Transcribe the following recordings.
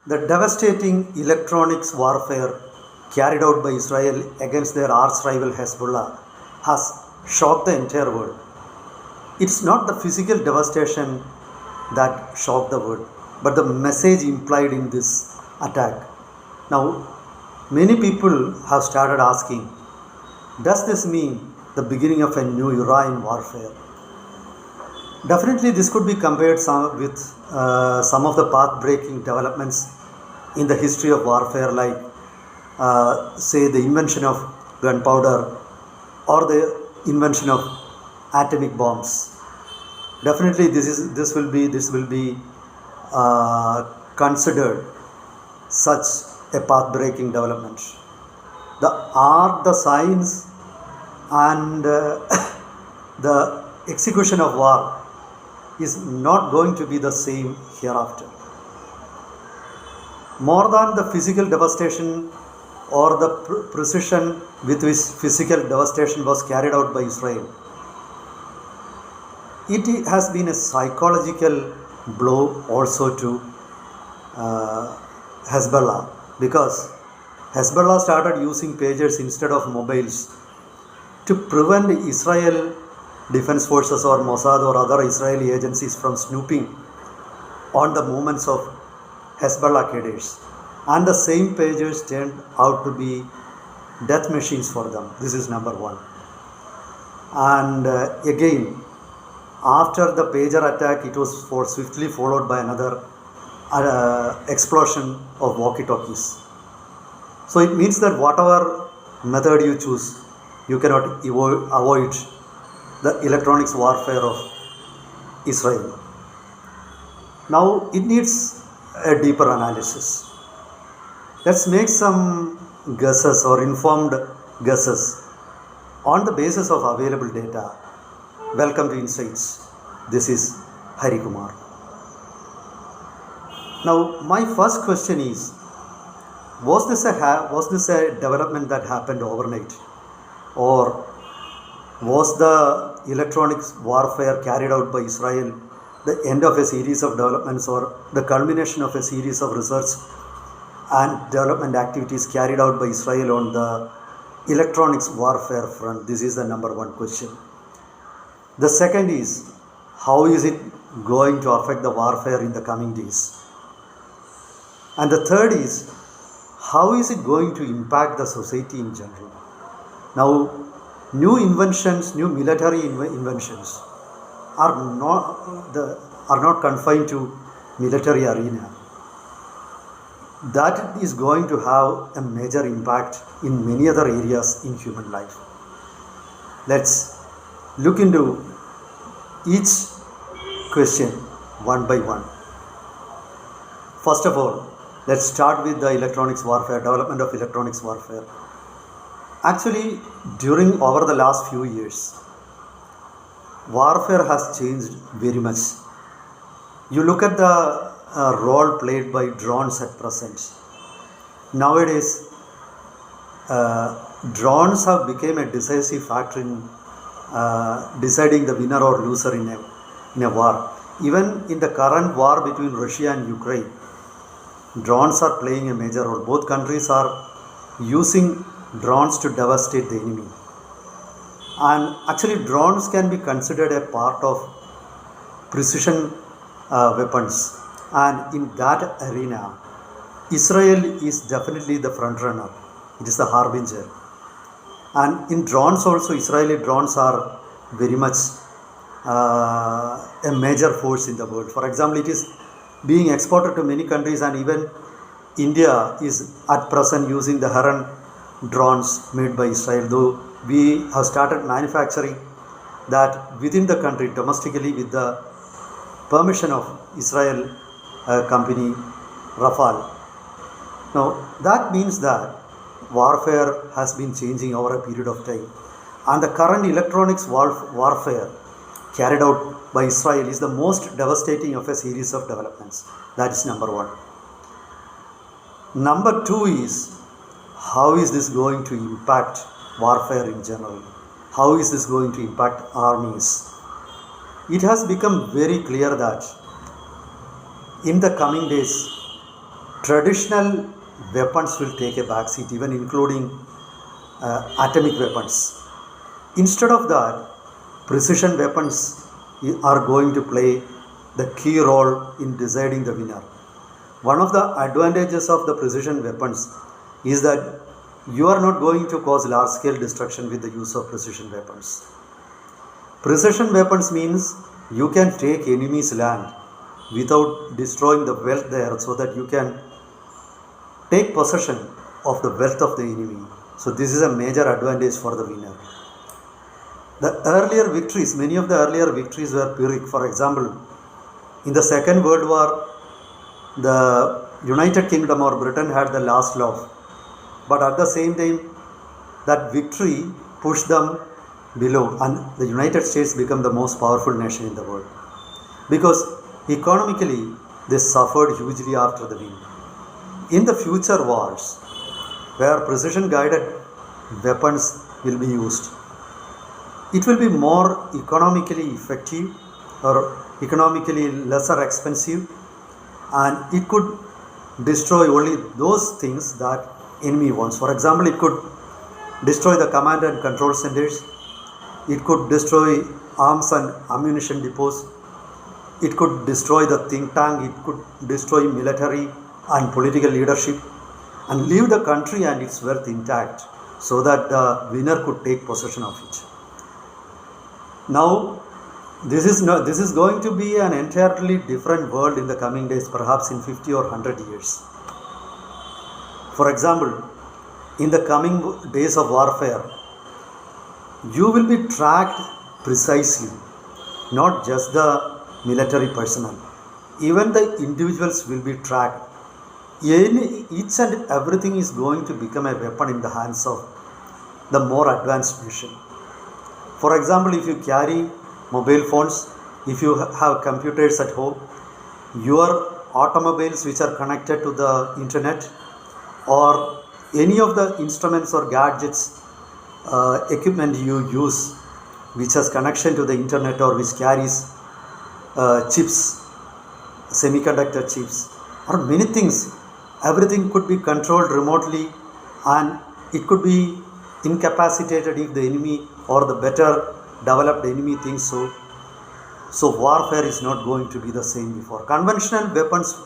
The devastating electronics warfare carried out by Israel against their arch rival Hezbollah has shocked the entire world. It's not the physical devastation that shocked the world, but the message implied in this attack. Now, many people have started asking, does this mean the beginning of a new era in warfare? Definitely, this could be compared with some of the path-breaking developments in the history of warfare, like say the invention of gunpowder or the invention of atomic bombs. Definitely, this will be considered such a path-breaking development. The art, the science, and the execution of war is not going to be the same hereafter. More than the physical devastation or the precision with which physical devastation was carried out by Israel, it has been a psychological blow also to Hezbollah, because Hezbollah started using pagers instead of mobiles to prevent Israel Defense Forces or Mossad or other Israeli agencies from snooping on the movements of Hezbollah cadres. And the same pagers turned out to be death machines for them. This is number one. And again, after the pager attack, it was swiftly followed by another explosion of walkie-talkies. So it means that whatever method you choose, you cannot avoid the electronics warfare of Israel. Now it needs a deeper analysis. Let's make some guesses or informed guesses on the basis of available data. Welcome to Insights. This is Hari Kumar. Now my first question is, was this a development that happened overnight, or was the electronics warfare carried out by Israel the end of a series of developments or the culmination of a series of research and development activities carried out by Israel on the electronics warfare front? This is the number one question. The second is, how is it going to affect the warfare in the coming days? And the third is, how is it going to impact the society in general? Now, new inventions, new military inventions are not confined to military arena. That is going to have a major impact in many other areas in human life. Let's look into each question one by one. First of all, let's start with the electronics warfare, development of electronics warfare. Actually, over the last few years, warfare has changed very much. You look at the role played by drones at present. Nowadays, drones have become a decisive factor in deciding the winner or loser in a war. Even in the current war between Russia and Ukraine, drones are playing a major role. Both countries are using drones to devastate the enemy. And actually, drones can be considered a part of precision weapons. And in that arena, Israel is definitely the front runner. It is the harbinger. And in drones also, Israeli drones are very much a major force in the world. For example, it is being exported to many countries, and even India is at present using the Heron drones made by Israel, though we have started manufacturing that within the country domestically with the permission of Israel company Rafale. Now that means that warfare has been changing over a period of time, and the current electronics warfare carried out by Israel is the most devastating of a series of developments. That is number one. Number two is, how is this going to impact warfare in general? How is this going to impact armies? It has become very clear that in the coming days, traditional weapons will take a backseat, even including atomic weapons. Instead of that, precision weapons are going to play the key role in deciding the winner. One of the advantages of the precision weapons is that you are not going to cause large scale destruction with the use of precision weapons. Precision weapons means you can take enemy's land without destroying the wealth there, so that you can take possession of the wealth of the enemy. So this is a major advantage for the winner. The earlier victories, many of the earlier victories were Pyrrhic. For example, in the Second World War, the United Kingdom or Britain had the last laugh. But at the same time, that victory pushed them below, and the United States became the most powerful nation in the world. Because economically, they suffered hugely after the win. In the future wars, where precision guided weapons will be used, it will be more economically effective or economically lesser expensive, and it could destroy only those things that enemy wants. For example, it could destroy the command and control centers, it could destroy arms and ammunition depots, it could destroy the think tank, it could destroy military and political leadership, and leave the country and its wealth intact, so that the winner could take possession of it. Now, this is going to be an entirely different world in the coming days, perhaps in 50 or 100 years. For example, in the coming days of warfare, you will be tracked precisely, not just the military personnel, even the individuals will be tracked. Each and everything is going to become a weapon in the hands of the more advanced nation. For example, if you carry mobile phones, if you have computers at home, your automobiles which are connected to the internet, or any of the instruments or gadgets, equipment you use which has connection to the internet or which carries chips, semiconductor chips, or many things, everything could be controlled remotely, and it could be incapacitated if the enemy or the better developed enemy thinks so. So warfare is not going to be the same before. Conventional weapons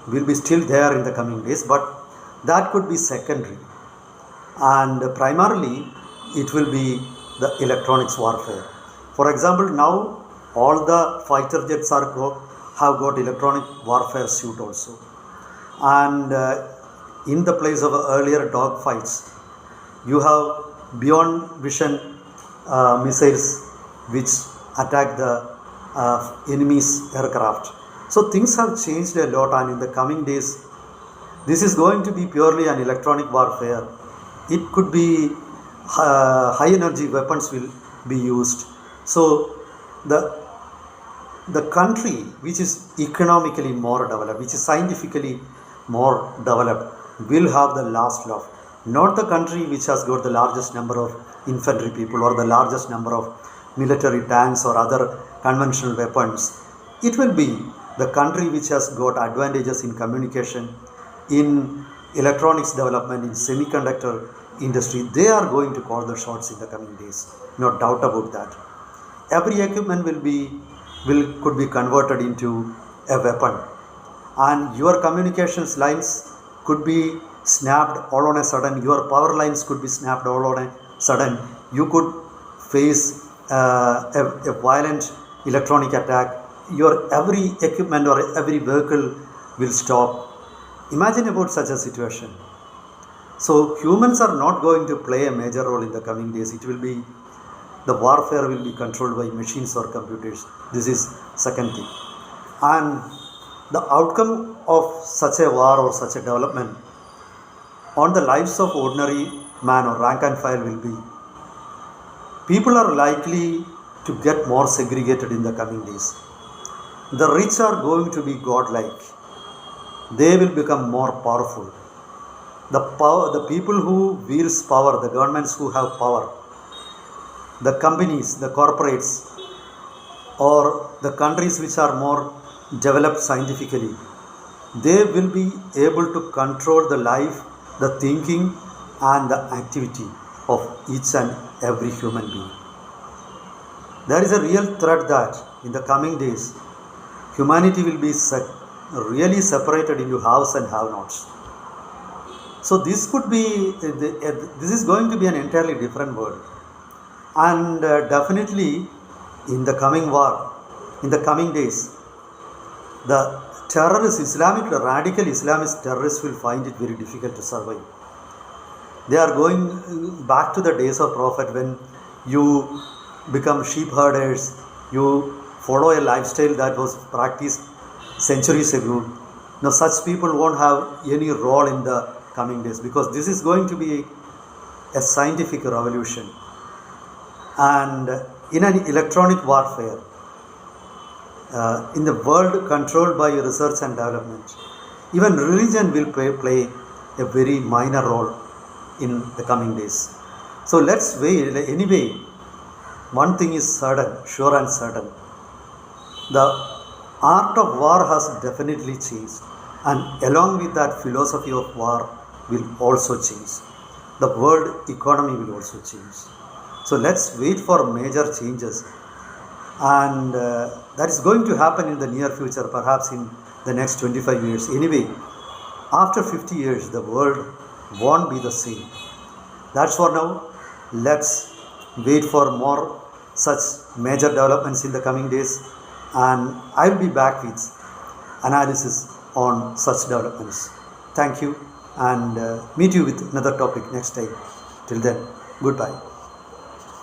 will be still there in the coming days, but that could be secondary, and primarily it will be the electronics warfare. For example, now all the fighter jets have got electronic warfare suit also, and in the place of earlier dog fights, you have beyond vision missiles which attack the enemy's aircraft. So things have changed a lot, and in the coming days, this is going to be purely an electronic warfare. It could be high energy weapons will be used. So the country which is economically more developed, which is scientifically more developed, will have the last laugh. Not the country which has got the largest number of infantry people or the largest number of military tanks or other conventional weapons. It will be the country which has got advantages in communication, in electronics development, in semiconductor industry. They are going to call the shots in the coming days, no doubt about that. Every equipment could be converted into a weapon, and your communications lines could be snapped all on a sudden, your power lines could be snapped all on a sudden. You could face a violent electronic attack. Your every equipment or every vehicle will stop. Imagine about such a situation. So humans are not going to play a major role in the coming days. It will be, the warfare will be controlled by machines or computers. This is second thing. And the outcome of such a war or such a development on the lives of ordinary man or rank and file will be, people are likely to get more segregated in the coming days. The rich are going to be godlike. They will become more powerful. The people who wields power, the governments who have power, the companies, the corporates, or the countries which are more developed scientifically, they will be able to control the life, the thinking, and the activity of each and every human being. There is a real threat that in the coming days, humanity will be really separated into haves and have-nots. So this could be, this is going to be an entirely different world. And definitely in the coming war, in the coming days, the terrorists, radical Islamist terrorists will find it very difficult to survive. They are going back to the days of Prophet when you become sheep herders, you follow a lifestyle that was practiced centuries ago. Now such people won't have any role in the coming days, because this is going to be a scientific revolution. And in an electronic warfare, in the world controlled by research and development, even religion will play a very minor role in the coming days. So let's wait. Anyway, one thing is certain, sure and certain. The art of war has definitely changed, and along with that, philosophy of war will also change. The world economy will also change. So let's wait for major changes, and that is going to happen in the near future, perhaps in the next 25 years. Anyway, after 50 years, the world won't be the same. That's for now. Let's wait for more such major developments in the coming days, and I'll be back with analysis on such developments. Thank you, and meet you with another topic next time. Till then, goodbye.